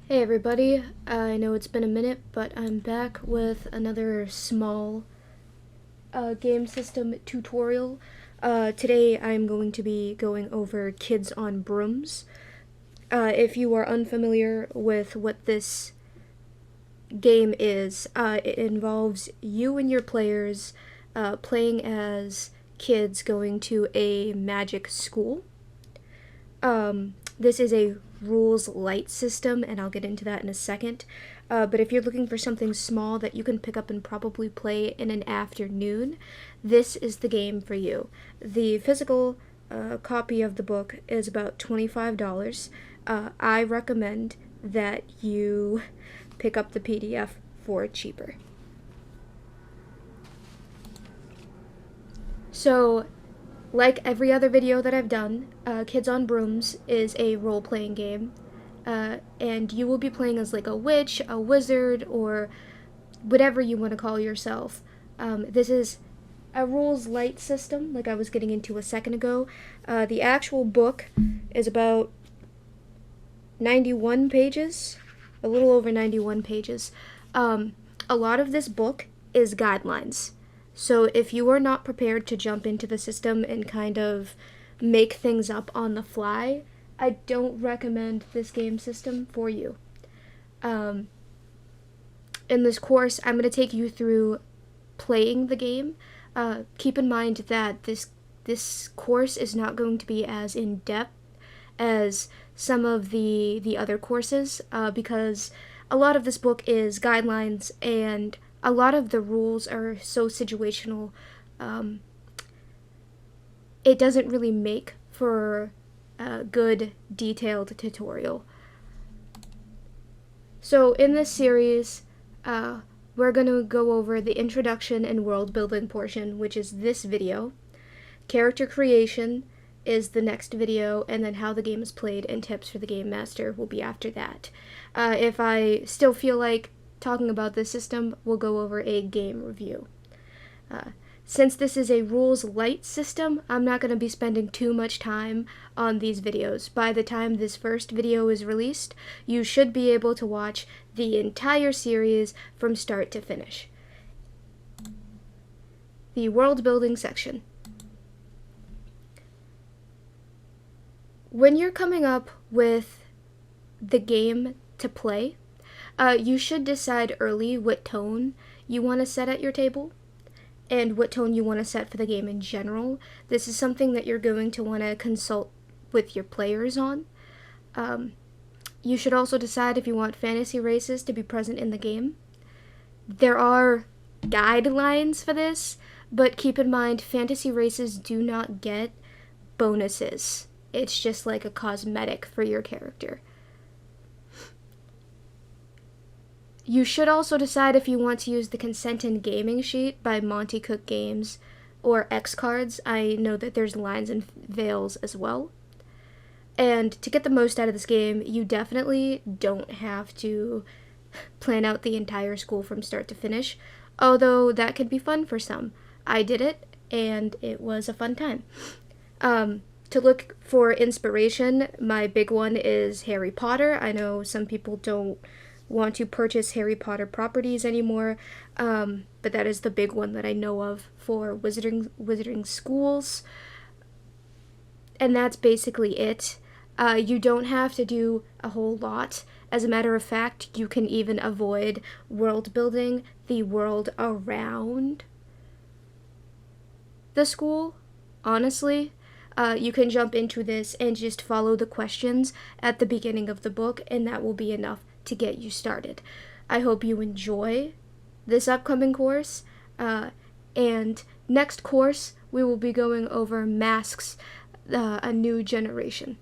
Hey everybody, I know it's been a minute, but I'm back with another small game system tutorial. Today I'm going to be going over Kids on Brooms. If you are unfamiliar with what this game is, it involves you and your players playing as kids going to a magic school. This is a rules light system, and I'll get into that in a second. But if you're looking for something small that you can pick up and probably play in an afternoon, this is the game for you. The physical copy of the book is about $25. I recommend that you pick up the PDF for cheaper. So, like every other video that I've done, Kids on Brooms is a role playing game. And you will be playing as like a witch, a wizard, or whatever you want to call yourself. This is a rules light system, like I was getting into a second ago. The actual book is about 91 pages, a little over 91 pages. A lot of this book is guidelines. So if you are not prepared to jump into the system and kind of make things up on the fly, I don't recommend this game system for you. Um, in this course, I'm going to take you through playing the game. Keep in mind that this course is not going to be as in depth as some of the other courses, because a lot of this book is guidelines and a lot of the rules are so situational. It doesn't really make for a good detailed tutorial. So in this series, we're going to go over the introduction and world building portion, which is this video. Character creation is the next video, and then how the game is played and tips for the game master will be after that. If I still feel like talking about this system, we'll go over a game review. Since this is a rules light system, I'm not going to be spending too much time on these videos. By the time this first video is released, you should be able to watch the entire series from start to finish. The world building section. When you're coming up with the game to play, you should decide early what tone you want to set at your table and what tone you want to set for the game in general. This is something that you're going to want to consult with your players on. You should also decide if you want fantasy races to be present in the game. There are guidelines for this, but keep in mind fantasy races do not get bonuses. It's just like a cosmetic for your character. You should also decide if you want to use the Consent in Gaming sheet by Monty Cook Games or X Cards. I know that there's lines and veils as well. And to get the most out of this game, you definitely don't have to plan out the entire school from start to finish, although that could be fun for some. I did it, and it was a fun time. To look for inspiration, my big one is Harry Potter. I know some people don't want to purchase Harry Potter properties anymore, but that is the big one that I know of for wizarding schools. And that's basically it. You don't have to do a whole lot. As a matter of fact, you can even avoid world building the world around the school. Honestly, you can jump into this and just follow the questions at the beginning of the book, and that will be enough to get you started. I hope you enjoy this upcoming course, and next course we will be going over Masks, a New Generation.